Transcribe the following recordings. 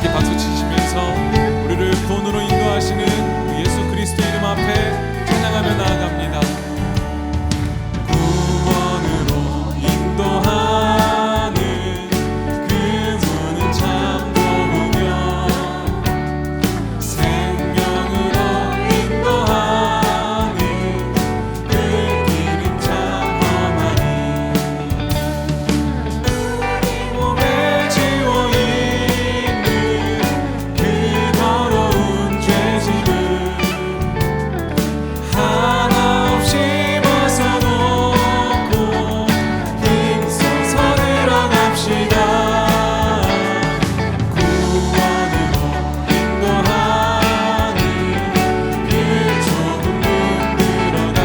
함께 박수 치시면서 우리를 구원으로 인도하시는 예수 그리스도 이름 앞에 찬양하며 나아갑니다. 구원으로 인도하는 그분은 참 좋으며 생명으로 인도하는 그 길은 참 험하니 몸에 지워 있는 그 더러운 죄짐을 하나 없이 벗어놓고 힘써서 들어갑시다. 구원으로 인도하는 그 좁은 문 들어가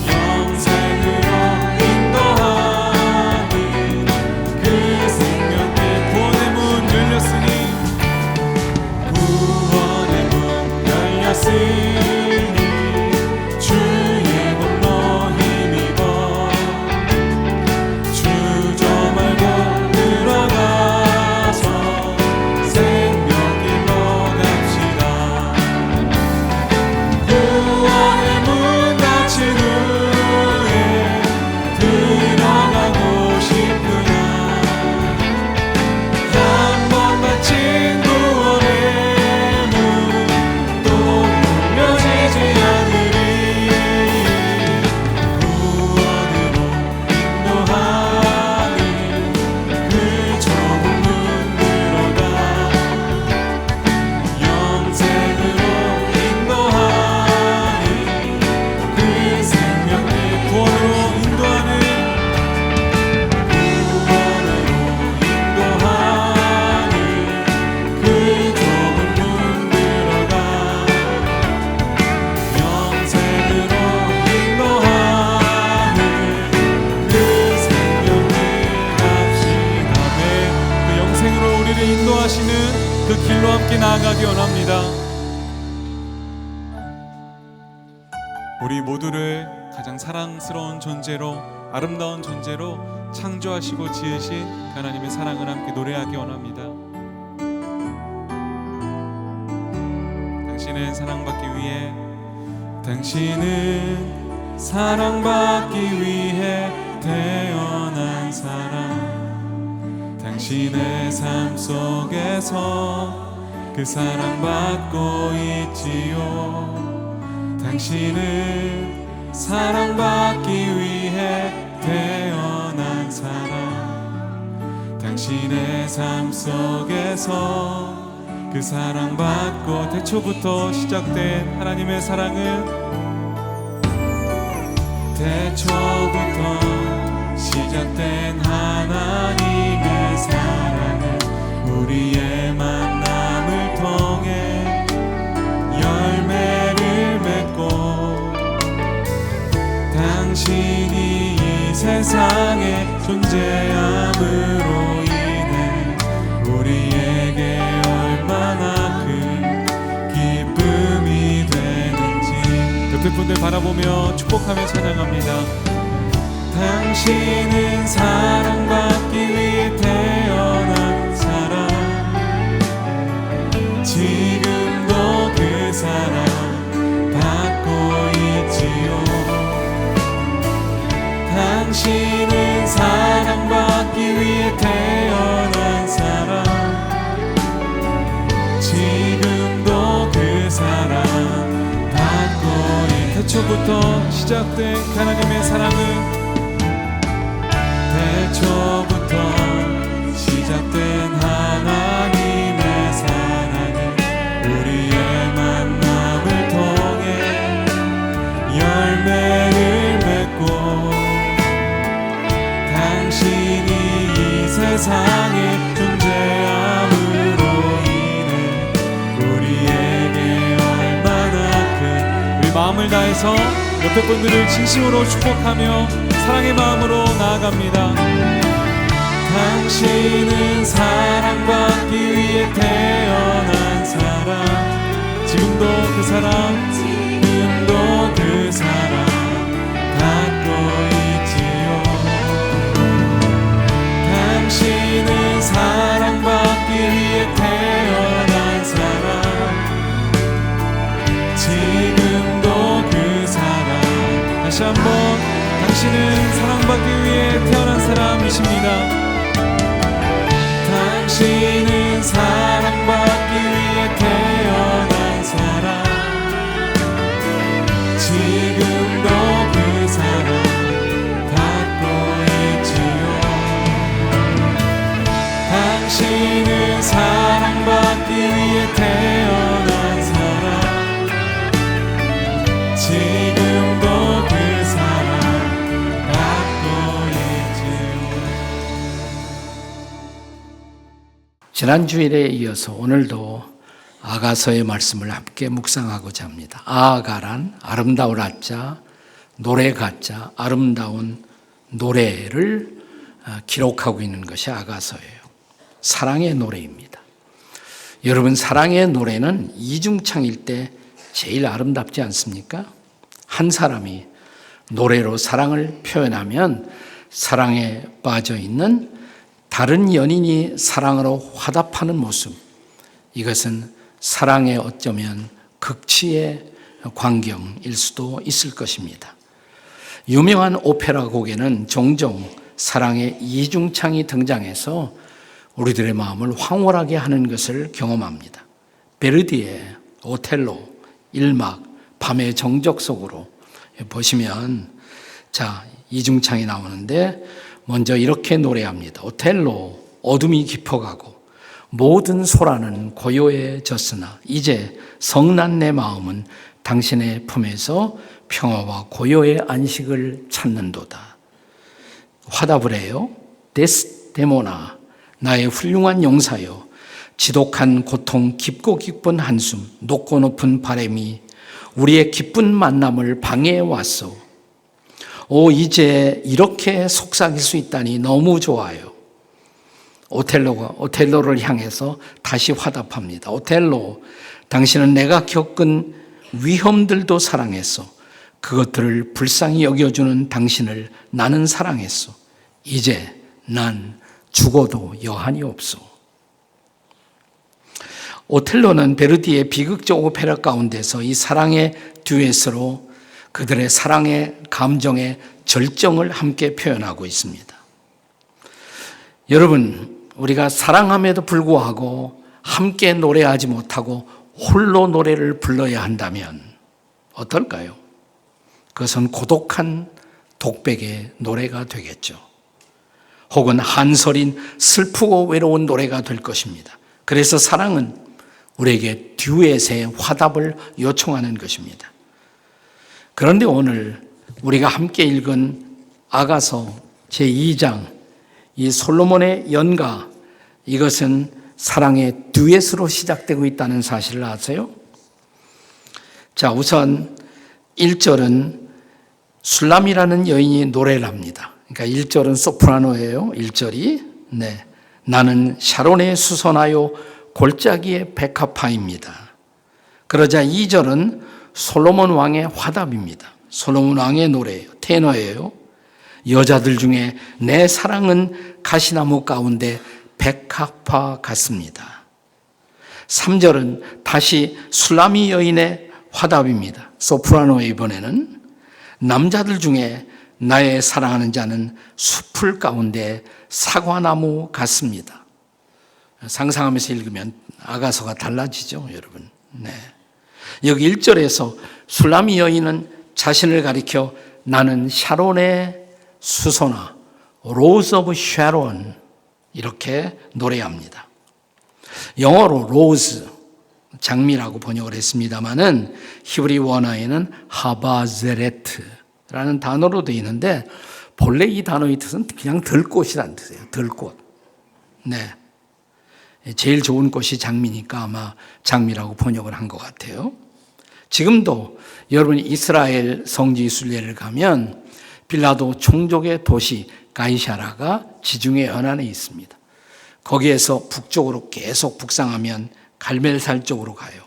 영생으로 인도하는 그 생명의 구원의 문 열렸으니 구원의 문 열렸으니 주의 법로 힘입어 주저 말고 들어가서 생명길로 갑시다. 구원의 문 닫힌 후에 들어가고 싶으나 한 번 닫힌 구원의 문 또 열려지지 않으리. 구원으로 인도하는 그 좁은 문 들어가 영생으로 인도하는 그 생명의 구원으로 인도하는 그 좁은 문 들어가 영생으로 인도하는 그 생명을 갑시다. 네, 그 영생으로 우리를 인도하시는 그 길로 함께 나아가기 원합니다. 우리 모두를 가장 사랑스러운 존재로, 아름다운 존재로 창조하시고 지으신 하나님의 사랑을 함께 노래하기 원합니다. 당신은 사랑받기 위해, 당신은 사랑받기 위해 태어난 사람. 당신의 삶 속에서 그 사랑받고 있지요. 당신은 사랑받기 위해 태어난 사람. 당신의 삶 속에서 그 사랑받고 태초부터 시작된 하나님의 사랑은 태초부터 시작된 하나님의 사랑은 우리의 만남을 통해 열매를 맺고 당신이 이 세상에 존재함으로 인해 우리에게 얼마나 큰 기쁨이 되는지 옆에 분들 바라보며 축복하며 찬양합니다. 당신은 사랑받기 위해 태어난 사람. 지금도 그 사랑 받고 있지요. 당신은 사랑받기 위해 태어난 사람. 지금도 그 사랑 받고 태초부터 시작된 하나님의 사랑은 태초부터 시작된 하나님의 사랑은 우리의 만남을 통해 열매를 맺고 당신이 이 세상에 존재함으로 인해 우리에게 얼마나 큰 우리 마음을 다해서 옆에 분들을 진심으로 축복하며 사랑의 마음으로 나아갑니다. 당신은 사랑받기 위해 태어난 사람. 지금도 그 사랑, 지금도 그 사랑 받고 있지요. 당신은 사랑받기 한번 당신은 사랑받기 위해 태어난 사람이십니다. 당신은 사랑받기 위해 태어난 사람, 지금도 그 사랑 받고 있지요. 당신은 사랑받기 위해 태어난 사람, 지금도 그 사랑 받고 있지요. 지난 주일에 이어서 오늘도 아가서의 말씀을 함께 묵상하고자 합니다. 아가란 아름다울 아자, 노래 가자, 아름다운 노래를 기록하고 있는 것이 아가서예요. 사랑의 노래입니다. 여러분, 사랑의 노래는 이중창일 때 제일 아름답지 않습니까? 한 사람이 노래로 사랑을 표현하면 사랑에 빠져 있는 다른 연인이 사랑으로 화답하는 모습, 이것은 사랑의 어쩌면 극치의 광경일 수도 있을 것입니다. 유명한 오페라 곡에는 종종 사랑의 이중창이 등장해서 우리들의 마음을 황홀하게 하는 것을 경험합니다. 베르디의 오텔로 1막 밤의 정적 속으로 보시면 이중창이 나오는데 먼저 이렇게 노래합니다. 오텔로 어둠이 깊어가고 모든 소라는 고요해졌으나 이제 성난 내 마음은 당신의 품에서 평화와 고요의 안식을 찾는도다. 화답을 해요. 데스데모나, 나의 훌륭한 용사여, 지독한 고통, 깊고 깊은 한숨, 높고 높은 바람이 우리의 기쁜 만남을 방해해 왔소. 이제 이렇게 속삭일 수 있다니 너무 좋아요. 오텔로를 향해서 다시 화답합니다. 오텔로, 당신은 내가 겪은 위험들도 사랑했어. 그것들을 불쌍히 여겨주는 당신을 나는 사랑했어. 이제 난 죽어도 여한이 없어. 오텔로는 베르디의 비극적 오페라 가운데서 이 사랑의 듀엣으로 그들의 사랑의 감정의 절정을 함께 표현하고 있습니다. 여러분, 우리가 사랑함에도 불구하고 함께 노래하지 못하고 홀로 노래를 불러야 한다면 어떨까요? 그것은 고독한 독백의 노래가 되겠죠. 혹은 한설인 슬프고 외로운 노래가 될 것입니다. 그래서 사랑은 우리에게 듀엣의 화답을 요청하는 것입니다. 그런데 오늘 우리가 함께 읽은 아가서 제2장, 이 솔로몬의 연가, 이것은 사랑의 듀엣으로 시작되고 있다는 사실을 아세요? 우선 1절은 술람이라는 여인이 노래를 합니다. 그러니까 1절은 소프라노예요. 1절이 나는 샤론에 수선하여 골짜기의 백합화입니다. 그러자 2절은 솔로몬 왕의 화답입니다. 솔로몬 왕의 노래예요. 테너예요. 여자들 중에 내 사랑은 가시나무 가운데 백합화 같습니다. 3절은 다시 술라미 여인의 화답입니다. 소프라노의 이번에는 남자들 중에 나의 사랑하는 자는 숲을 가운데 사과나무 같습니다. 상상하면서 읽으면 아가서가 달라지죠, 여러분. 여기 1절에서 술라미 여인은 자신을 가리켜 나는 샤론의 수소나 로즈 오브 샤론 이렇게 노래합니다. 영어로 로즈, 장미라고 번역을 했습니다마는 히브리 원어에는 하바제레트라는 단어로 되어 있는데 본래 이 단어의 뜻은 그냥 들꽃이라는 뜻이에요. 들꽃. 제일 좋은 꽃이 장미니까 아마 장미라고 번역을 한 것 같아요. 지금도 여러분이 이스라엘 성지 순례를 가면 빌라도 총독의 도시 가이샤라가 지중해 연안에 있습니다. 거기에서 북쪽으로 계속 북상하면 갈멜살 쪽으로 가요.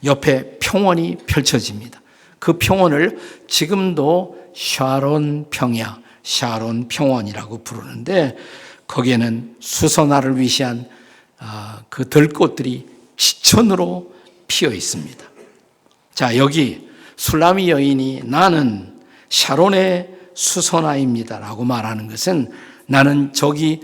옆에 평원이 펼쳐집니다. 그 평원을 지금도 샤론 평야, 샤론 평원이라고 부르는데 거기에는 수선화를 위시한 그 들꽃들이 지천으로 피어 있습니다. 여기 술라미 여인이 나는 샤론의 수선화입니다라고 말하는 것은 나는 저기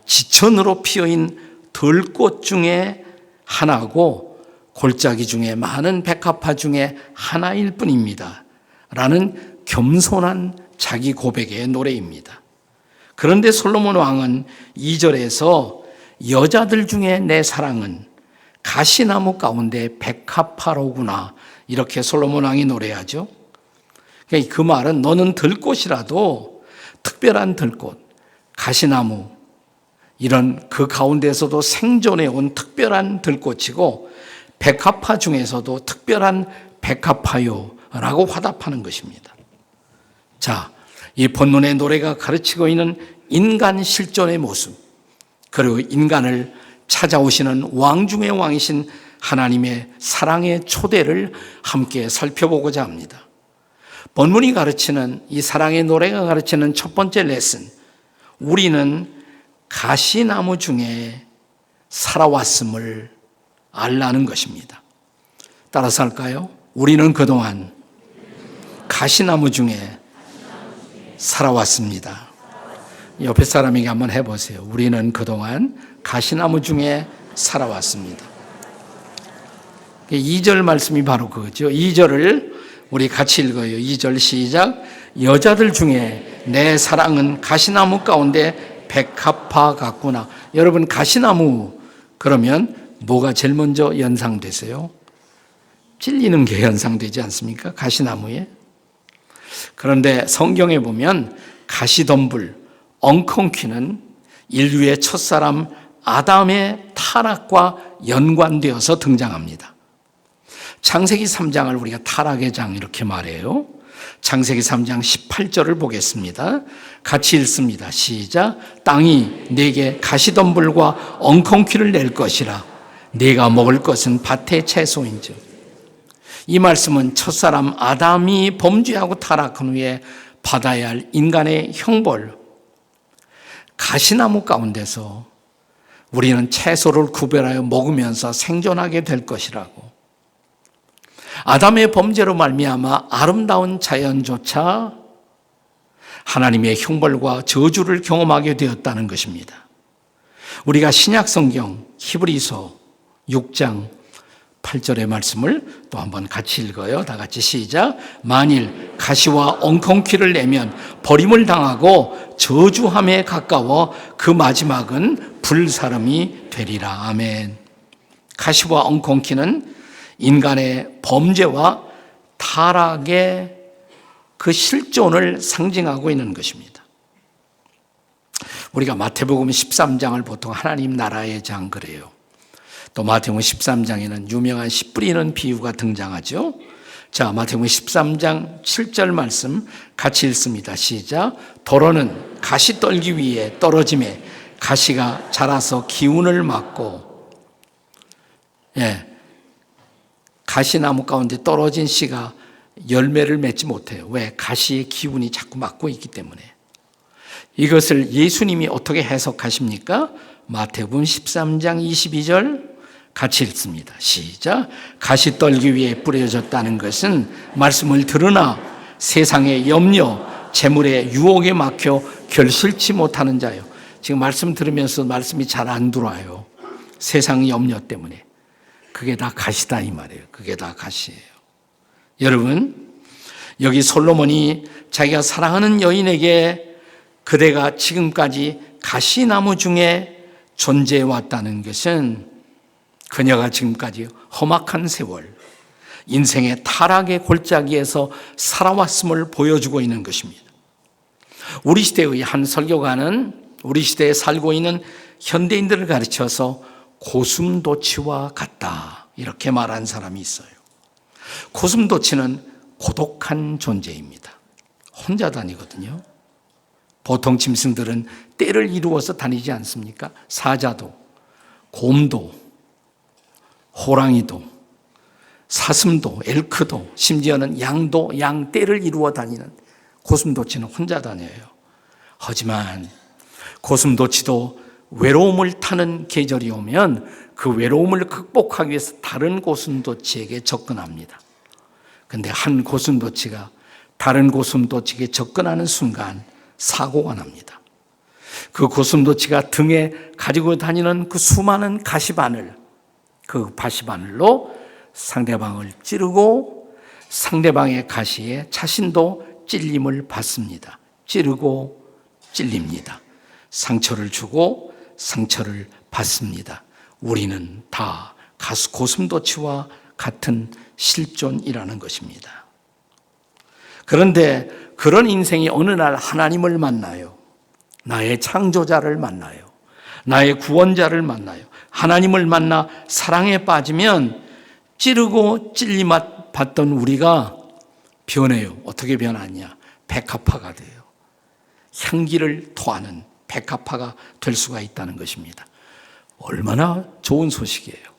지천으로 피어있는 들꽃 중에 하나고 골짜기 중에 많은 백합화 중에 하나일 뿐입니다 라는 겸손한 자기 고백의 노래입니다. 그런데 솔로몬 왕은 2절에서 여자들 중에 내 사랑은 가시나무 가운데 백합화로구나 이렇게 솔로몬 왕이 노래하죠. 그 말은 너는 들꽃이라도 특별한 들꽃, 가시나무 이런 그 가운데서도 생존해 온 특별한 들꽃이고 백합화 중에서도 특별한 백합화요라고 화답하는 것입니다. 자, 이 본문의 노래가 가르치고 있는 인간 실존의 모습, 그리고 인간을 찾아오시는 왕 중의 왕이신 하나님의 사랑의 초대를 함께 살펴보고자 합니다. 본문이 가르치는 이 사랑의 노래가 가르치는 첫 번째 레슨, 우리는 가시나무 중에 살아왔음을 알라는 것입니다. 따라서 할까요? 우리는 그동안 가시나무 중에 살아왔습니다. 옆에 사람에게 한번 해보세요. 우리는 그동안 가시나무 중에 살아왔습니다. 2절 말씀이 바로 그거죠. 2절을 우리 같이 읽어요. 2절 시작. 여자들 중에 내 사랑은 가시나무 가운데 백합화 같구나. 여러분, 가시나무 그러면 뭐가 제일 먼저 연상되세요? 찔리는 게 연상되지 않습니까? 가시나무에. 그런데 성경에 보면 가시덤불, 엉겅퀴는 인류의 첫사람 아담의 타락과 연관되어서 등장합니다. 창세기 3장을 우리가 타락의 장 이렇게 말해요. 창세기 3장 18절을 보겠습니다. 같이 읽습니다. 시작. 땅이 네게 가시덤불과 엉겅퀴를 낼 것이라. 네가 먹을 것은 밭의 채소인즉. 이 말씀은 첫사람 아담이 범죄하고 타락한 후에 받아야 할 인간의 형벌, 가시나무 가운데서 우리는 채소를 구별하여 먹으면서 생존하게 될 것이라고. 아담의 범죄로 말미암아 아름다운 자연조차 하나님의 형벌과 저주를 경험하게 되었다는 것입니다. 우리가 신약 성경 히브리서 6장 8절의 말씀을 또 한번 같이 읽어요. 다 같이 시작. 만일 가시와 엉겅퀴를 내면 버림을 당하고 저주함에 가까워 그 마지막은 불사름이 되리라. 아멘. 가시와 엉겅퀴는 인간의 범죄와 타락의 그 실존을 상징하고 있는 것입니다. 우리가 마태복음 13장을 보통 하나님 나라의 장 그래요. 또 마태복음 13장에는 유명한 씨 뿌리는 비유가 등장하죠. 자, 마태복음 13장 7절 말씀 같이 읽습니다. 시작. 더러는 가시 떨기 위해 떨어짐에 가시가 자라서 기운을 막고, 가시나무 가운데 떨어진 씨가 열매를 맺지 못해요. 왜? 가시의 기운이 자꾸 막고 있기 때문에. 이것을 예수님이 어떻게 해석하십니까? 마태복음 13장 22절 같이 읽습니다. 시작. 가시 떨기 위해 뿌려졌다는 것은 말씀을 들으나 세상의 염려, 재물의 유혹에 막혀 결실치 못하는 자요. 지금 말씀 들으면서 말씀이 잘 안 들어와요. 세상 염려 때문에. 그게 다 가시다 이 말이에요. 그게 다 가시예요. 여러분, 여기 솔로몬이 자기가 사랑하는 여인에게 그대가 지금까지 가시나무 중에 존재해 왔다는 것은 그녀가 지금까지 험악한 세월, 인생의 타락의 골짜기에서 살아왔음을 보여주고 있는 것입니다. 우리 시대의 한 설교가는 우리 시대에 살고 있는 현대인들을 가르쳐서 고슴도치와 같다 이렇게 말한 사람이 있어요. 고슴도치는 고독한 존재입니다. 혼자 다니거든요. 보통 짐승들은 떼를 이루어서 다니지 않습니까? 사자도, 곰도, 호랑이도, 사슴도, 엘크도, 심지어는 양도 양떼를 이루어 다니는 고슴도치는 혼자 다녀요. 하지만 고슴도치도 외로움을 타는 계절이 오면 그 외로움을 극복하기 위해서 다른 고슴도치에게 접근합니다. 그런데 한 고슴도치가 다른 고슴도치에게 접근하는 순간 사고가 납니다. 그 고슴도치가 등에 가지고 다니는 그 수많은 가시바늘, 그 가시바늘로 상대방을 찌르고 상대방의 가시에 자신도 찔림을 받습니다. 찌르고 찔립니다. 상처를 주고 상처를 받습니다. 우리는 다 고슴도치와 같은 실존이라는 것입니다. 그런데 그런 인생이 어느 날 하나님을 만나요. 나의 창조자를 만나요. 나의 구원자를 만나요. 하나님을 만나 사랑에 빠지면 찌르고 찔림 받던 우리가 변해요. 어떻게 변하냐? 백합화가 돼요. 향기를 토하는 백합화가 될 수가 있다는 것입니다. 얼마나 좋은 소식이에요.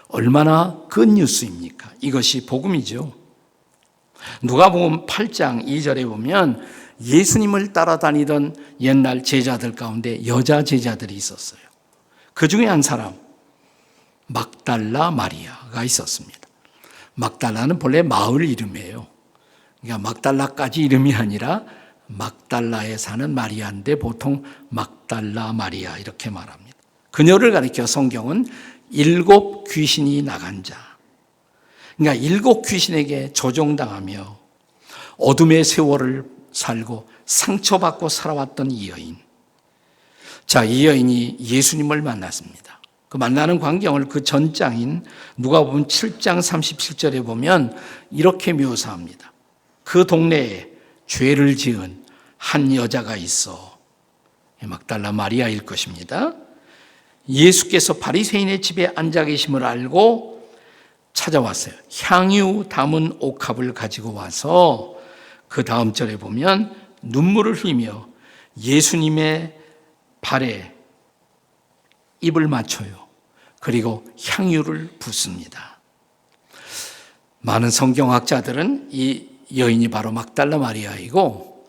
얼마나 굿뉴스입니까? 이것이 복음이죠. 누가복음 8장 2절에 보면 예수님을 따라다니던 옛날 제자들 가운데 여자 제자들이 있었어요. 그 중에 한 사람, 막달라 마리아가 있었습니다. 막달라는 본래 마을 이름이에요. 그러니까 막달라까지 이름이 아니라 막달라에 사는 마리아인데 보통 막달라 마리아 이렇게 말합니다. 그녀를 가리켜 성경은 7 귀신이 나간 자. 그러니까 7 귀신에게 조종당하며 어둠의 세월을 살고 상처받고 살아왔던 이 여인. 자, 이 여인이 예수님을 만났습니다. 그 만나는 광경을 그 전장인 누가복음 7장 37절에 보면 이렇게 묘사합니다. 그 동네에 죄를 지은 한 여자가 있어. 막달라 마리아일 것입니다. 예수께서 바리새인의 집에 앉아 계심을 알고 찾아왔어요. 향유 담은 옥합을 가지고 와서 그 다음 절에 보면 눈물을 흘리며 예수님의 발에 입을 맞춰요. 그리고 향유를 붓습니다. 많은 성경학자들은 이 여인이 바로 막달라 마리아이고,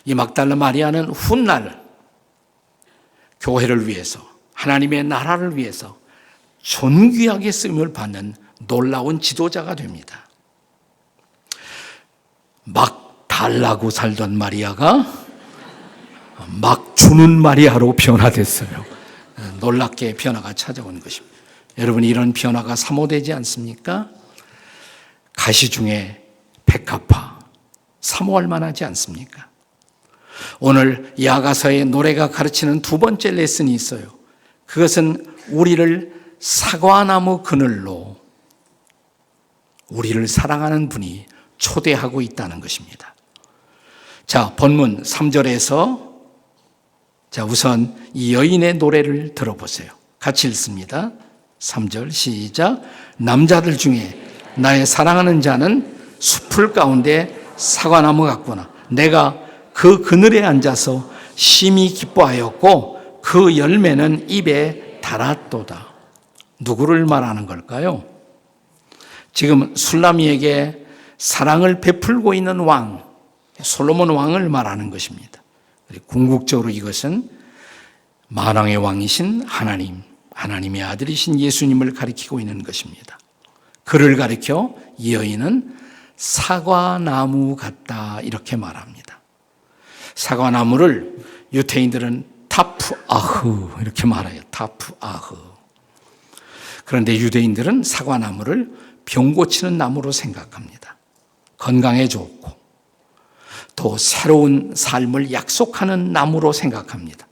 이 막달라 마리아는 훗날 교회를 위해서, 하나님의 나라를 위해서 존귀하게 쓰임을 받는 놀라운 지도자가 됩니다. 막 달라고 살던 마리아가 막 주는 마리아로 변화됐어요. 놀랍게 변화가 찾아온 것입니다. 여러분, 이런 변화가 사모되지 않습니까? 가시 중에 백합화, 사모할 만하지 않습니까? 오늘 야가서의 노래가 가르치는 두 번째 레슨이 있어요. 그것은 우리를 사과나무 그늘로 우리를 사랑하는 분이 초대하고 있다는 것입니다. 자, 본문 3절에서 우선 이 여인의 노래를 들어보세요. 같이 읽습니다. 3절 시작. 남자들 중에 나의 사랑하는 자는 숲을 가운데 사과나무 같구나. 내가 그 그늘에 앉아서 심히 기뻐하였고 그 열매는 입에 달았도다. 누구를 말하는 걸까요? 지금 술라미에게 사랑을 베풀고 있는 왕, 솔로몬 왕을 말하는 것입니다. 궁극적으로 이것은 만왕의 왕이신 하나님, 하나님의 아들이신 예수님을 가리키고 있는 것입니다. 그를 가리켜 이 여인은 사과나무 같다 이렇게 말합니다. 사과나무를 유태인들은 타프아흐 이렇게 말해요. 타프아흐. 그런데 유대인들은 사과나무를 병 고치는 나무로 생각합니다. 건강에 좋고 또 새로운 삶을 약속하는 나무로 생각합니다.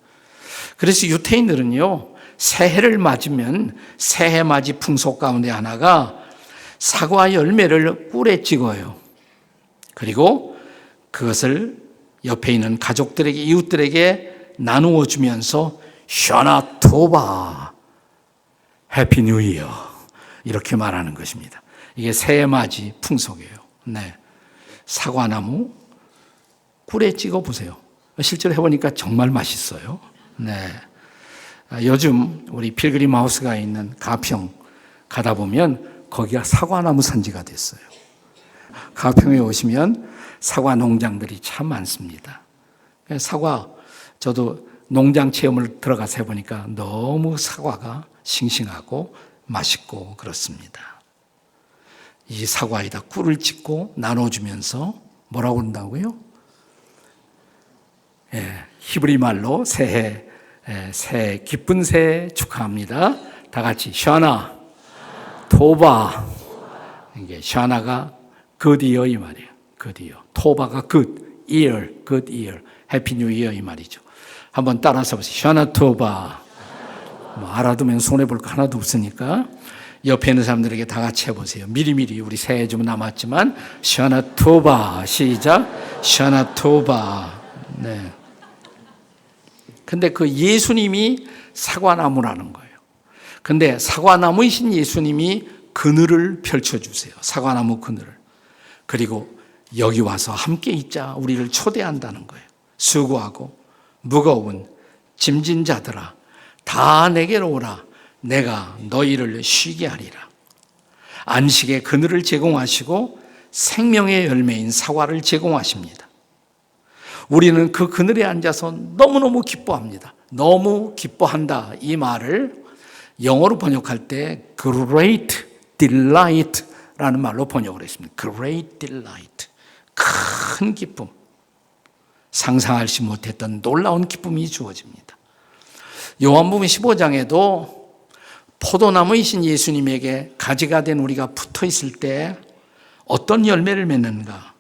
그래서 유태인들은요, 새해를 맞으면 새해맞이 풍속 가운데 하나가 사과 열매를 꿀에 찍어요. 그리고 그것을 옆에 있는 가족들에게, 이웃들에게 나누어 주면서 샤나 토바 해피 뉴 이어 이렇게 말하는 것입니다. 이게 새해맞이 풍속이에요. 네. 사과나무 꿀에 찍어 보세요. 실제로 해보니까 정말 맛있어요. 네. 요즘 우리 필그림 하우스가 있는 가평 가다 보면 거기가 사과나무 산지가 됐어요. 가평에 오시면 사과 농장들이 참 많습니다. 사과, 저도 농장 체험을 들어가서 해보니까 너무 사과가 싱싱하고 맛있고 그렇습니다. 이 사과에다 꿀을 찍고 나눠주면서 뭐라고 그런다고요? 히브리 말로 새해, 새해, 기쁜 새해 축하합니다. 다 같이 샤나 토바. 이게 샤나가 good year 이 말이에요. good year. 토바가 good year, good year. 해피 뉴 이어 이 말이죠. 한번 따라서 보세요. 샤나 토바. 뭐 알아두면 손해볼 거 하나도 없으니까 옆에 있는 사람들에게 다 같이 해보세요. 미리미리 우리 새해 좀 남았지만 샤나 토바. 시작. 샤나 토바. 네. 근데 그 예수님이 사과나무라는 거예요. 근데 사과나무이신 예수님이 그늘을 펼쳐주세요. 사과나무 그늘을. 그리고 여기 와서 함께 있자 우리를 초대한다는 거예요. 수고하고 무거운 짐진 자들아 다 내게로 오라. 내가 너희를 쉬게 하리라. 안식의 그늘을 제공하시고 생명의 열매인 사과를 제공하십니다. 우리는 그 그늘에 앉아서 너무너무 기뻐합니다. 너무 기뻐한다 이 말을 영어로 번역할 때 great delight라는 말로 번역을 했습니다. great delight. 큰 기쁨. 상상하지 못했던 놀라운 기쁨이 주어집니다. 요한복음 15장에도 포도나무이신 예수님에게 가지가 된 우리가 붙어 있을 때 어떤 열매를 맺는가?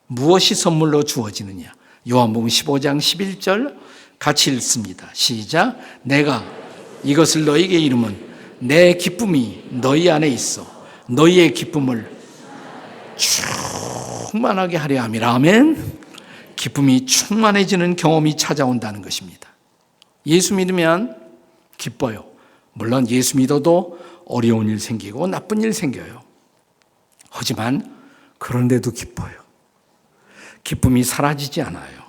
무엇이 선물로 주어지느냐? 요한복음 15장 11절 같이 읽습니다. 시작. 내가 이것을 너희에게 이름은 내 기쁨이 너희 안에 있어 너희의 기쁨을 충만하게 하려 함이라. 아멘. 기쁨이 충만해지는 경험이 찾아온다는 것입니다. 예수 믿으면 기뻐요. 물론 예수 믿어도 어려운 일 생기고 나쁜 일 생겨요. 하지만 그런데도 기뻐요. 기쁨이 사라지지 않아요.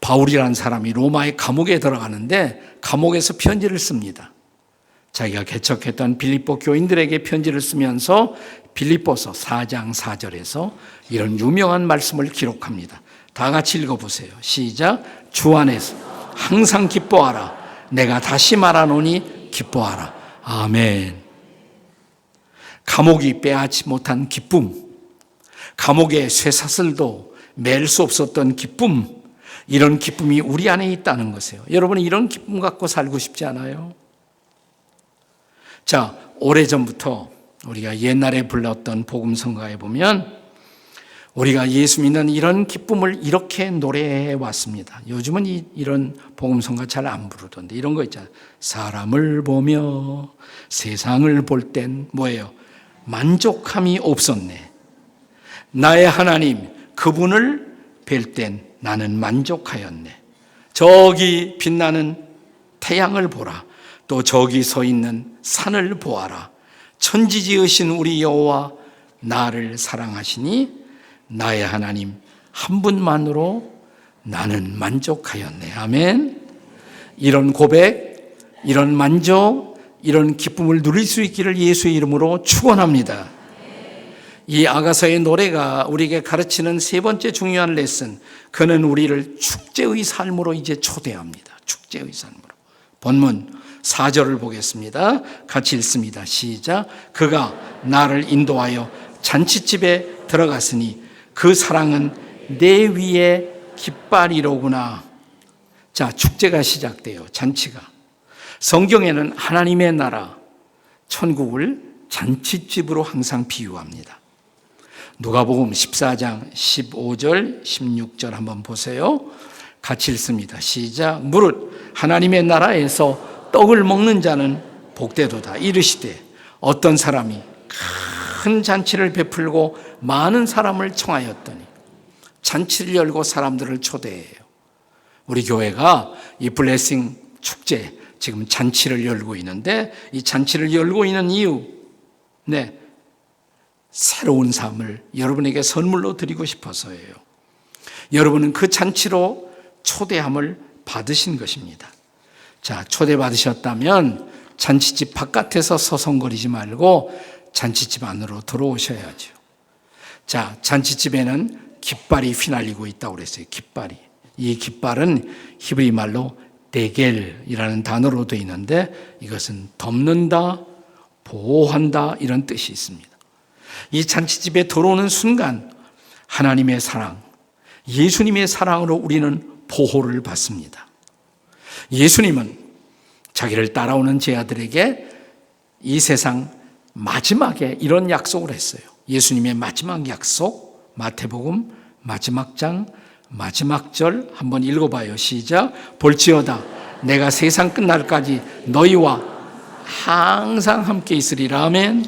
바울이라는 사람이 로마의 감옥에 들어가는데 감옥에서 편지를 씁니다. 자기가 개척했던 빌립보 교인들에게 편지를 쓰면서 빌립보서 4장 4절에서 이런 유명한 말씀을 기록합니다. 다 같이 읽어보세요. 시작. 주 안에서 항상 기뻐하라. 내가 다시 말하노니 기뻐하라. 아멘. 감옥이 빼앗지 못한 기쁨, 감옥의 쇠사슬도 맬 수 없었던 기쁨, 이런 기쁨이 우리 안에 있다는 것이에요. 여러분은 이런 기쁨 갖고 살고 싶지 않아요? 자, 오래전부터 우리가 옛날에 불렀던 복음성가에 보면 우리가 예수 믿는 이런 기쁨을 이렇게 노래해 왔습니다. 요즘은 이런 복음성가 잘 안 부르던데 이런 거 있잖아요. 사람을 보며 세상을 볼 땐 뭐예요? 만족함이 없었네. 나의 하나님 그분을 뵐 땐 나는 만족하였네. 저기 빛나는 태양을 보라. 또 저기 서 있는 산을 보아라. 천지 지으신 우리 여호와 나를 사랑하시니 나의 하나님 한 분만으로 나는 만족하였네. 아멘. 이런 고백, 이런 만족, 이런 기쁨을 누릴 수 있기를 예수의 이름으로 축원합니다. 이 아가서의 노래가 우리에게 가르치는 세 번째 중요한 레슨, 그는 우리를 축제의 삶으로 이제 초대합니다. 축제의 삶으로. 본문 4절을 보겠습니다. 같이 읽습니다. 시작. 그가 나를 인도하여 잔치집에 들어갔으니 그 사랑은 내 위에 깃발이로구나. 자, 축제가 시작돼요. 잔치가. 성경에는 하나님의 나라, 천국을 잔치집으로 항상 비유합니다. 누가복음 14장 15절, 16절 한번 보세요. 같이 읽습니다. 시작. 무릇 하나님의 나라에서 떡을 먹는 자는 복되도다. 이르시되 어떤 사람이 큰 잔치를 베풀고 많은 사람을 청하였더니 잔치를 열고 사람들을 초대해요. 우리 교회가 이 블레싱 축제 지금 잔치를 열고 있는데 이 잔치를 열고 있는 이유, 네, 새로운 삶을 여러분에게 선물로 드리고 싶어서예요. 여러분은 그 잔치로 초대함을 받으신 것입니다. 자, 초대받으셨다면 잔치집 바깥에서 서성거리지 말고 잔치집 안으로 들어오셔야죠. 자, 잔치집에는 깃발이 휘날리고 있다고 그랬어요. 깃발이. 이 깃발은 히브리 말로 데겔이라는 단어로 되어 있는데 이것은 덮는다, 보호한다 이런 뜻이 있습니다. 이 잔치집에 들어오는 순간 하나님의 사랑, 예수님의 사랑으로 우리는 보호를 받습니다. 예수님은 자기를 따라오는 제 아들에게 이 세상 마지막에 이런 약속을 했어요. 예수님의 마지막 약속, 마태복음 마지막 장 마지막 절 한번 읽어봐요. 시작. 볼지어다 내가 세상 끝날까지 너희와 항상 함께 있으리라. 아멘.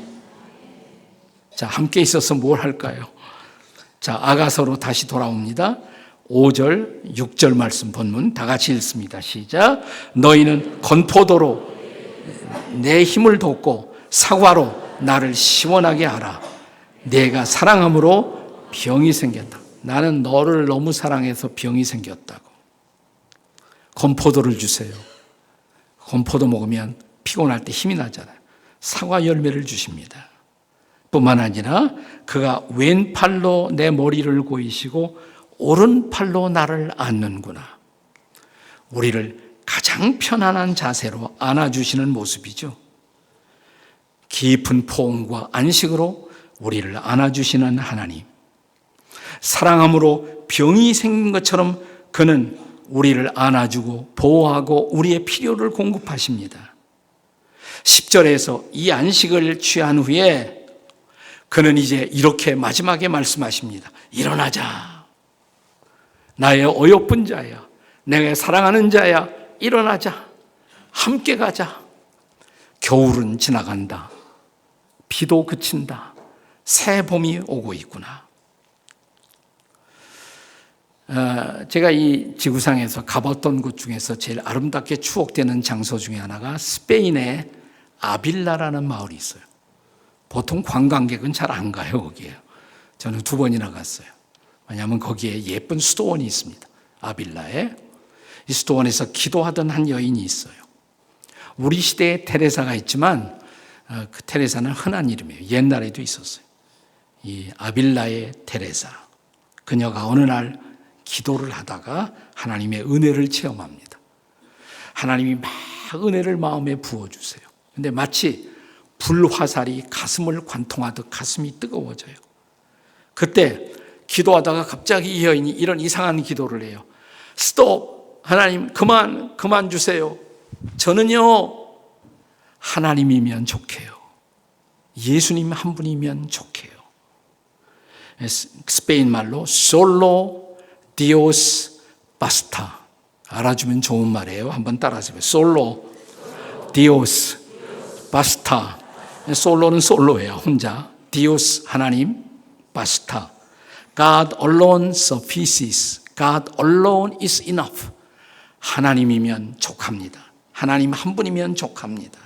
자, 함께 있어서 뭘 할까요? 자, 아가서로 다시 돌아옵니다. 5절, 6절 말씀 본문 다 같이 읽습니다. 시작. 너희는 건포도로 내 힘을 돋고 사과로 나를 시원하게 하라. 내가 사랑함으로 병이 생겼다. 나는 너를 너무 사랑해서 병이 생겼다고. 건포도를 주세요. 건포도 먹으면 피곤할 때 힘이 나잖아요. 사과 열매를 주십니다. 뿐만 아니라 그가 왼팔로 내 머리를 고이시고 오른팔로 나를 안는구나. 우리를 가장 편안한 자세로 안아주시는 모습이죠. 깊은 포옹과 안식으로 우리를 안아주시는 하나님. 사랑함으로 병이 생긴 것처럼 그는 우리를 안아주고 보호하고 우리의 필요를 공급하십니다. 10절에서 이 안식을 취한 후에 그는 이제 이렇게 마지막에 말씀하십니다. 일어나자. 나의 어여쁜 자야. 내가 사랑하는 자야. 일어나자. 함께 가자. 겨울은 지나간다. 비도 그친다. 새 봄이 오고 있구나. 제가 이 지구상에서 가봤던 곳 중에서 제일 아름답게 추억되는 장소 중에 하나가 스페인의 아빌라라는 마을이 있어요. 보통 관광객은 잘 안 가요, 거기에. 저는 2번이나 갔어요. 왜냐하면 거기에 예쁜 수도원이 있습니다. 아빌라에. 이 수도원에서 기도하던 한 여인이 있어요. 우리 시대에 테레사가 있지만 그 테레사는 흔한 이름이에요. 옛날에도 있었어요. 이 아빌라의 테레사. 그녀가 어느 날 기도를 하다가 하나님의 은혜를 체험합니다. 하나님이 막 은혜를 마음에 부어주세요. 근데 마치 불화살이 가슴을 관통하듯 가슴이 뜨거워져요. 그때 기도하다가 갑자기 이 여인이 이런 이상한 기도를 해요. 스톱! 하나님 그만 주세요. 저는요 하나님이면 좋게요. 예수님 한 분이면 좋게요. 스페인 말로 솔로 디오스 바스타. 알아주면 좋은 말이에요. 한번 따라하세요. 솔로 디오스 바스타. 솔로는 솔로예요. 혼자. 디오스 하나님, 바스타. God alone suffices. God alone is enough. 하나님이면 족합니다. 하나님 한 분이면 족합니다.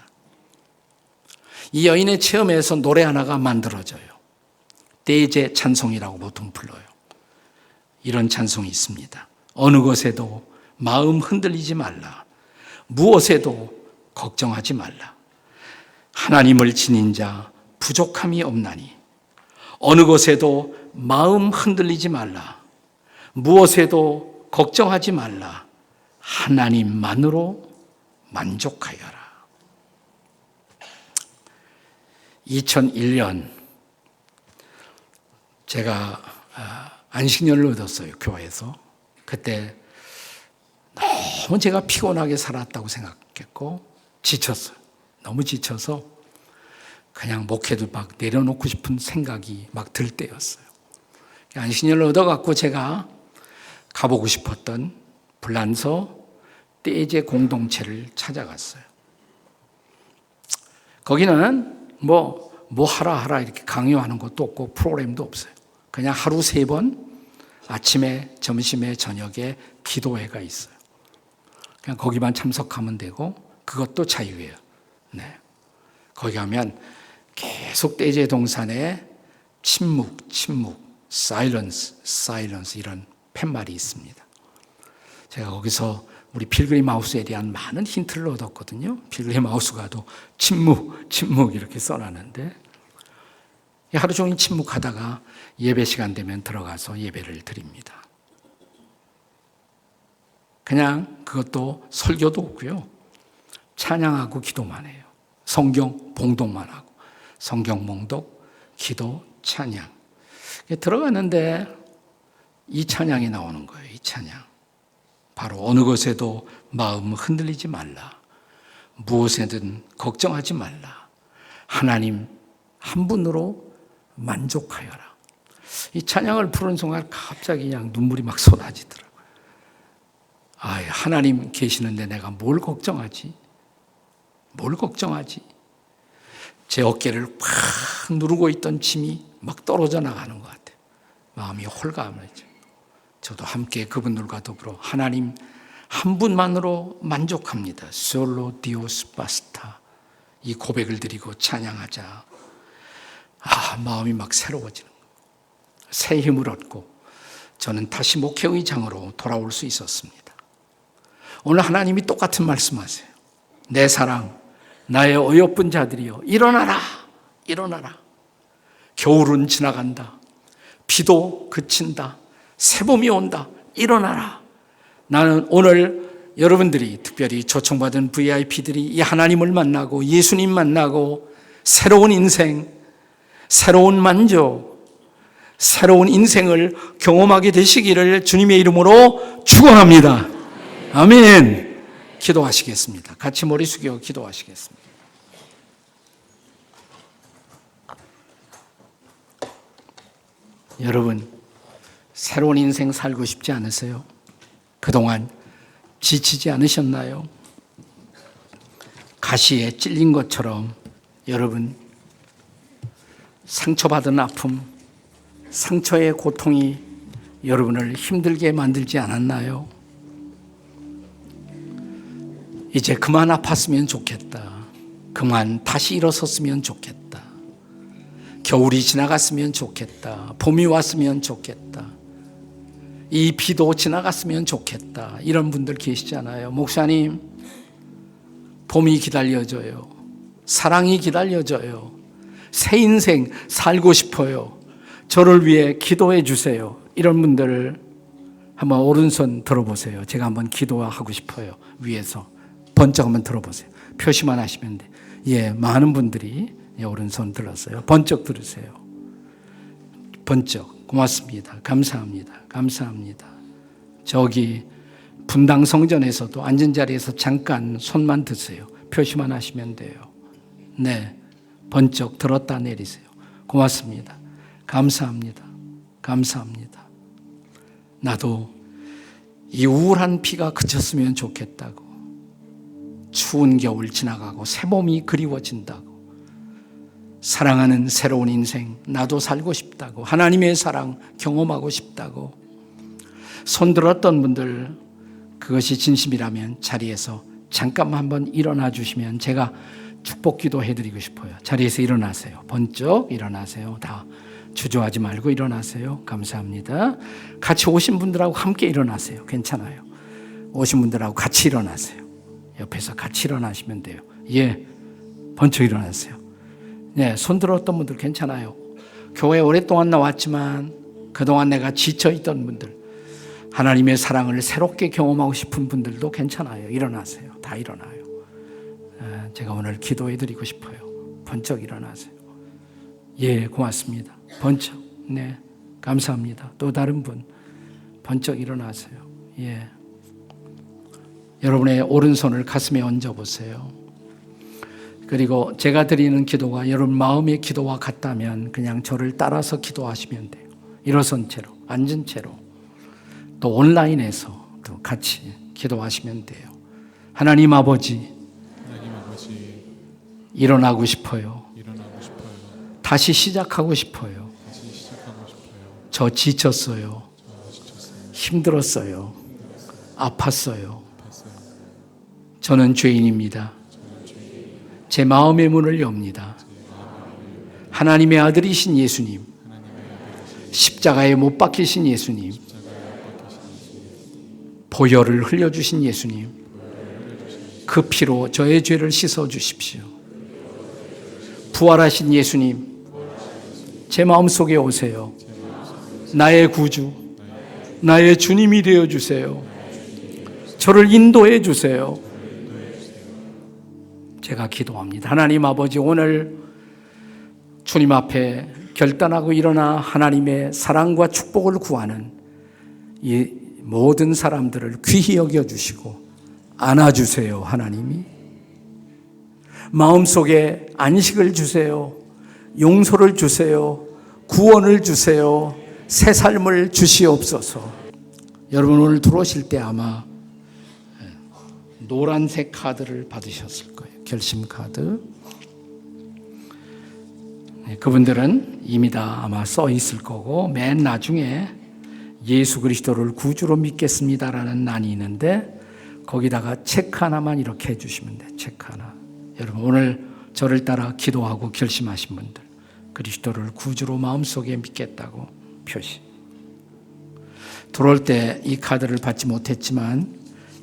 이 여인의 체험에서 노래 하나가 만들어져요. 대제 찬송이라고 보통 불러요. 이런 찬송이 있습니다. 어느 것에도 마음 흔들리지 말라. 무엇에도 걱정하지 말라. 하나님을 지닌 자 부족함이 없나니. 어느 것에도 마음 흔들리지 말라. 무엇에도 걱정하지 말라. 하나님만으로 만족하여라. 2001년 제가 안식년을 얻었어요. 교회에서. 그때 너무 제가 피곤하게 살았다고 생각했고 지쳤어요. 너무 지쳐서 그냥 목회도 막 내려놓고 싶은 생각이 막 들 때였어요. 안식년을 얻어갖고 제가 가보고 싶었던 불란서 떼제 공동체를 찾아갔어요. 거기는 뭐 하라 이렇게 강요하는 것도 없고 프로그램도 없어요. 그냥 하루 3번 아침에 점심에 저녁에 기도회가 있어요. 그냥 거기만 참석하면 되고 그것도 자유예요. 네. 거기 가면 계속 떼제 동산에 침묵, 사일런스 이런 팻말이 있습니다. 제가 거기서 우리 필그림 하우스에 대한 많은 힌트를 얻었거든요. 필그림 하우스 가도 침묵 이렇게 써놨는데 하루 종일 침묵하다가 예배 시간 되면 들어가서 예배를 드립니다. 그냥 그것도 설교도 없고요. 찬양하고 기도만 해요. 성경 봉독만 하고 성경 봉독, 기도, 찬양. 들어갔는데 이 찬양이 나오는 거예요. 이 찬양. 바로 어느 것에도 마음 흔들리지 말라. 무엇에든 걱정하지 말라. 하나님 한 분으로 만족하여라. 이 찬양을 부르는 순간 갑자기 그냥 눈물이 막 쏟아지더라고요. 하나님 계시는데 내가 뭘 걱정하지? 뭘 걱정하지? 제 어깨를 팍 누르고 있던 짐이 막 떨어져 나가는 것 같아요. 마음이 홀가분해져. 저도 함께 그분들과 더불어 하나님 한 분만으로 만족합니다. 솔로 디오스 바스타. 이 고백을 드리고 찬양하자. 마음이 막 새로워지는 거예요. 새 힘을 얻고 저는 다시 목회의장으로 돌아올 수 있었습니다. 오늘 하나님이 똑같은 말씀하세요. 내 사랑, 나의 어여쁜 자들이여, 일어나라, 일어나라. 겨울은 지나간다. 비도 그친다. 새봄이 온다. 일어나라. 나는 오늘 여러분들이 특별히 초청받은 VIP들이 이 하나님을 만나고 예수님 만나고 새로운 인생, 새로운 만족, 새로운 인생을 경험하게 되시기를 주님의 이름으로 축원합니다. 아멘. 기도하시겠습니다. 같이 머리 숙여 기도하시겠습니다. 여러분, 새로운 인생 살고 싶지 않으세요? 그동안 지치지 않으셨나요? 가시에 찔린 것처럼 여러분, 상처받은 아픔, 상처의 고통이 여러분을 힘들게 만들지 않았나요? 이제 그만 아팠으면 좋겠다. 그만 다시 일어섰으면 좋겠다. 겨울이 지나갔으면 좋겠다. 봄이 왔으면 좋겠다. 이 비도 지나갔으면 좋겠다. 이런 분들 계시잖아요. 목사님, 봄이 기다려져요. 사랑이 기다려져요. 새 인생 살고 싶어요. 저를 위해 기도해 주세요. 이런 분들을 한번 오른손 들어보세요. 제가 한번 기도하고 싶어요. 위에서 번쩍 한번 들어보세요. 표시만 하시면 돼. 예, 많은 분들이 오른손 들었어요. 번쩍 들으세요. 번쩍. 고맙습니다. 감사합니다. 감사합니다. 저기 분당 성전에서도 앉은 자리에서 잠깐 손만 드세요. 표시만 하시면 돼요. 네, 번쩍 들었다 내리세요. 고맙습니다. 감사합니다. 감사합니다. 나도 이 우울한 비가 그쳤으면 좋겠다고. 추운 겨울 지나가고 새봄이 그리워진다고. 사랑하는 새로운 인생 나도 살고 싶다고. 하나님의 사랑 경험하고 싶다고. 손들었던 분들 그것이 진심이라면 자리에서 잠깐만 한번 일어나 주시면 제가 축복 기도해 드리고 싶어요. 자리에서 일어나세요. 번쩍 일어나세요. 다 주저하지 말고 일어나세요. 감사합니다. 같이 오신 분들하고 함께 일어나세요. 괜찮아요. 오신 분들하고 같이 일어나세요. 옆에서 같이 일어나시면 돼요. 예, 번쩍 일어나세요. 네, 손 들었던 분들 괜찮아요. 교회 오랫동안 나왔지만 그동안 내가 지쳐있던 분들, 하나님의 사랑을 새롭게 경험하고 싶은 분들도 괜찮아요. 일어나세요. 다 일어나요. 제가 오늘 기도해 드리고 싶어요. 번쩍 일어나세요. 예, 고맙습니다. 번쩍. 네, 감사합니다. 또 다른 분 번쩍 일어나세요. 예, 여러분의 오른손을 가슴에 얹어보세요. 그리고 제가 드리는 기도가 여러분 마음의 기도와 같다면 그냥 저를 따라서 기도하시면 돼요. 일어선 채로, 앉은 채로. 또 온라인에서 또 같이 기도하시면 돼요. 하나님 아버지, 일어나고 싶어요. 다시 시작하고 싶어요. 저 지쳤어요. 힘들었어요. 아팠어요. 저는 죄인입니다. 제 마음의 문을 엽니다. 하나님의 아들이신 예수님, 십자가에 못 박히신 예수님, 보혈을 흘려주신 예수님, 그 피로 저의 죄를 씻어주십시오. 부활하신 예수님, 제 마음속에 오세요. 나의 구주, 나의 주님이 되어주세요. 저를 인도해 주세요. 제가 기도합니다. 하나님 아버지, 오늘 주님 앞에 결단하고 일어나 하나님의 사랑과 축복을 구하는 이 모든 사람들을 귀히 여겨주시고 안아주세요. 하나님이 마음속에 안식을 주세요. 용서를 주세요. 구원을 주세요. 새 삶을 주시옵소서. 여러분 오늘 들어오실 때 아마 노란색 카드를 받으셨을 거예요. 결심 카드. 그분들은 이미 다 아마 써 있을 거고 맨 나중에 예수 그리스도를 구주로 믿겠습니다라는 난이 있는데 거기다가 체크 하나만 이렇게 해주시면 돼요. 체크 하나. 여러분 오늘 저를 따라 기도하고 결심하신 분들 그리스도를 구주로 마음속에 믿겠다고 표시. 들어올 때 이 카드를 받지 못했지만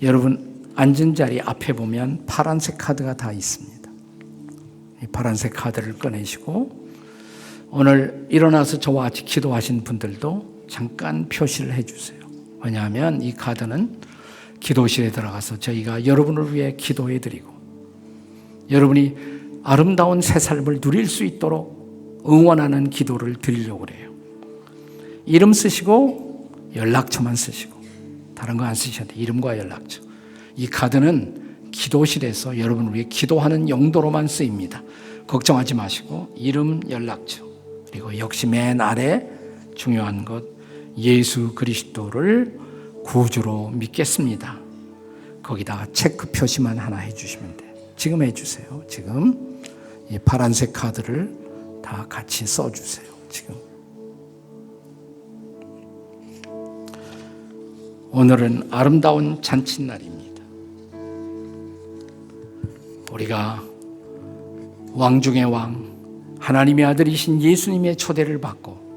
여러분 앉은 자리 앞에 보면 파란색 카드가 다 있습니다. 이 파란색 카드를 꺼내시고 오늘 일어나서 저와 같이 기도하신 분들도 잠깐 표시를 해주세요. 왜냐하면 이 카드는 기도실에 들어가서 저희가 여러분을 위해 기도해드리고 여러분이 아름다운 새 삶을 누릴 수 있도록 응원하는 기도를 드리려고 그래요. 이름 쓰시고 연락처만 쓰시고 다른 거 안 쓰셔도 돼요. 이름과 연락처. 이 카드는 기도실에서 여러분을 위해 기도하는 용도로만 쓰입니다. 걱정하지 마시고 이름, 연락처 그리고 역시 맨 아래 중요한 것 예수 그리스도를 구주로 믿겠습니다. 거기다가 체크 표시만 하나 해주시면 돼요. 지금 해주세요. 지금 이 파란색 카드를 다 같이 써주세요. 지금 오늘은 아름다운 잔칫날입니다. 우리가 왕 중의 왕 하나님의 아들이신 예수님의 초대를 받고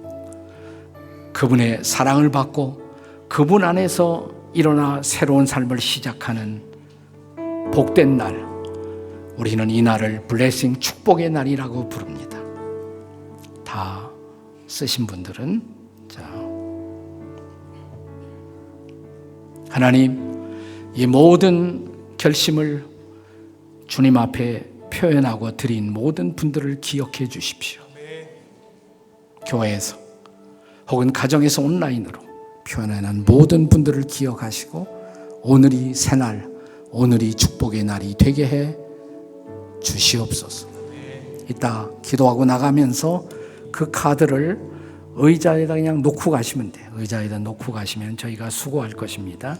그분의 사랑을 받고 그분 안에서 일어나 새로운 삶을 시작하는 복된 날, 우리는 이 날을 블레싱 축복의 날이라고 부릅니다. 다 쓰신 분들은 자, 하나님 이 모든 결심을 주님 앞에 표현하고 드린 모든 분들을 기억해 주십시오. 교회에서 혹은 가정에서 온라인으로 표현하는 모든 분들을 기억하시고 오늘이 새날, 오늘이 축복의 날이 되게 해 주시옵소서. 이따 기도하고 나가면서 그 카드를 의자에다 그냥 놓고 가시면 돼요. 의자에다 놓고 가시면 저희가 수고할 것입니다.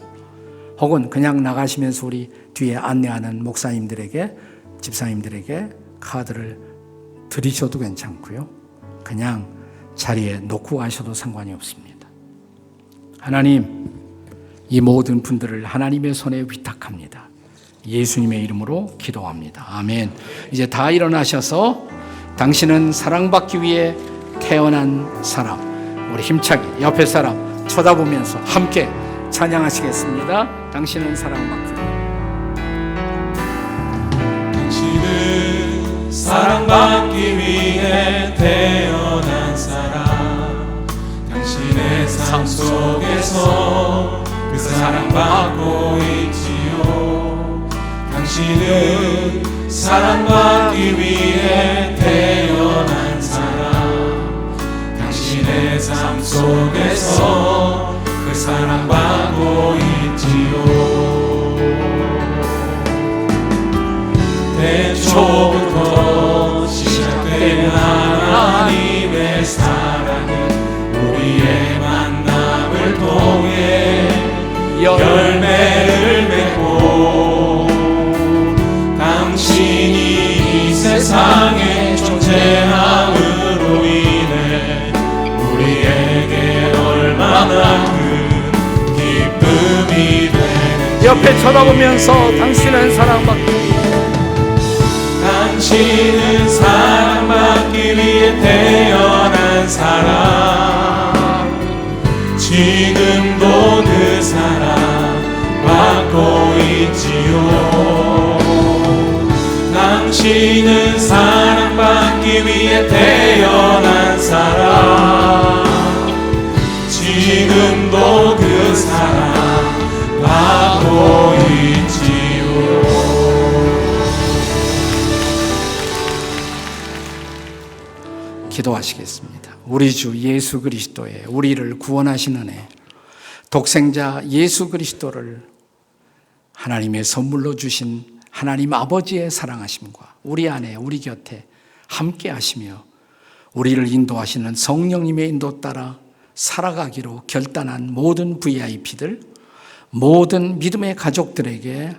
혹은 그냥 나가시면서 우리 뒤에 안내하는 목사님들에게, 집사님들에게 카드를 드리셔도 괜찮고요. 그냥 자리에 놓고 가셔도 상관이 없습니다. 하나님, 이 모든 분들을 하나님의 손에 위탁합니다. 예수님의 이름으로 기도합니다. 아멘. 이제 다 일어나셔서 당신은 사랑받기 위해 태어난 사람, 우리 힘차게 옆에 사람 쳐다보면서 함께 찬양하시겠습니다. 당신은 사랑받기 위해. 당신은 사랑받기 위해 태어난 사람, 당신의 삶 속에서 그 사랑받고 있지요. 당신은 사랑받기 위해 태어난 사람, 당신의 삶 속에서 그 사랑받고 있지요. 태초부터 시작된 하나님의 사랑은 우리의 만남을 통해 열매를 맺고 당신이 이 세상에 존재함으로 인해 우리에게 얼마나 큰 기쁨이 되는지. 옆에 쳐다보면서 당신은 사랑받기 위해, 당신은 사랑받기 위해 태어난 사람, 지금도 그 사랑 받고 있지요. 당신은 사랑받기 위해 태어난 사람, 지금도 그 사랑 받고 있지요. 기도하시겠습니다. 우리 주 예수 그리스도의 우리를 구원하신 은혜, 독생자 예수 그리스도를 하나님의 선물로 주신 하나님 아버지의 사랑하심과 우리 안에 우리 곁에 함께 하시며 우리를 인도하시는 성령님의 인도 따라 살아가기로 결단한 모든 VIP들, 모든 믿음의 가족들에게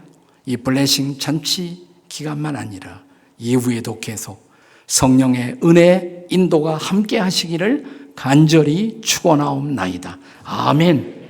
이 블레싱 잔치 기간만 아니라 이후에도 계속 성령의 은혜 인도가 함께 하시기를 간절히 축원하옵나이다. 아멘.